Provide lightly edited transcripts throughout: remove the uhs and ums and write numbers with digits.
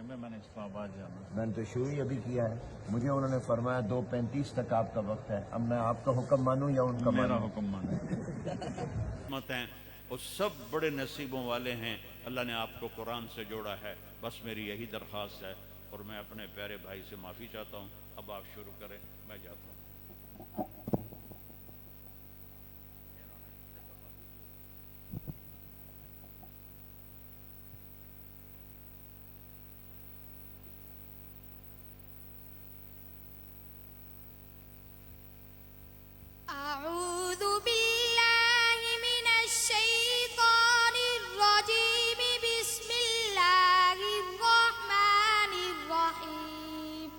Time है, मैंने इस्लामाबाद जाना। मैंने तो शुरू ही अभी किया है। मुझे उन्होंने फरमाया 2:35 तक आपका वक्त है। अब मैं आपका हुक्म मानूं या उनका मेरा मानूं? हुक्म माने। मत हैं वो सब बड़े नसीबों वाले हैं। अल्लाह ने आपको कुरान से जोड़ा है। बस मेरी यही दरख्वास्त है और मैं अपने प्यारे भाई से माफ़ी चाहता हूँ। अब आप शुरू करें, मैं जाता हूँ। अऊज़ु बिल्लाहि मिनश शैतानिर रजीम। बिस्मिल्लाहिर रहमानिर रहीम।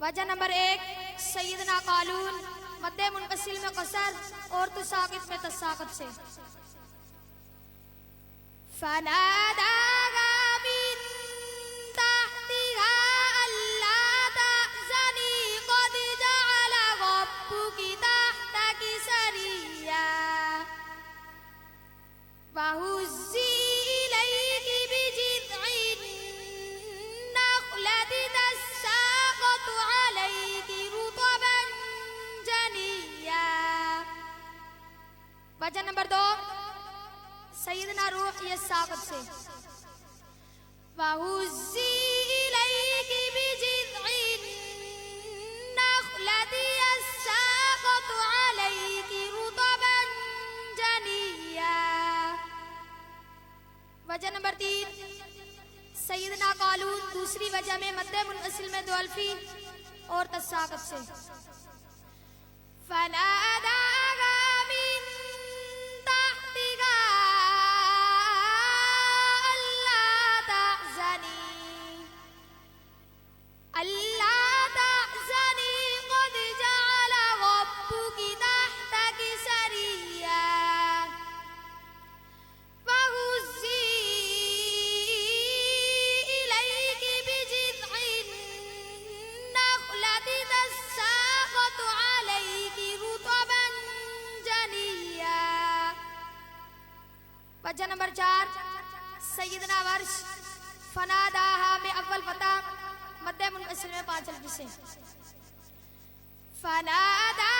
वजह नंबर 1, सैयदना कालून मद्दे मुनफसिल में कसर और तुसाकित में तसाकत से। फनादाहा मिन तहतिहा अल्ला तहज़नी क़द जअल रब्बुकी तहतकी सरिय्या वहुज़्ज़ी इलैकी बिजिज़'इन नख़लति तस्साक़त अलैकी रुतबन जनिय्या। वजह नंबर 2, सैयदना रूह ये साकत से। वहुज़्ज़ी इलैकी बिजिज़'इन नख़लति तस्साक़त अलैकी रुतबन जनिय्या। वजह नंबर 3, सैयदना कालून दूसरी वजह में मद्दे मुनफसिल में दुअल्फी और तस्साकत से। फनादाहा मिन तहतिहा अल्ला तहज़नी क़द जअल रब्बुकी तहतकी सरिय्या वहुज़्ज़ी इलैकी बिजिज़'इन नख़लति तस्साक़त अलैकी रुतबन जनिय्या। वजह नंबर 4, सैयदना वर्ष फनादाहा में अव्वल फतह मद्दे मुनफसिल में 5 अल्फ से। फनादा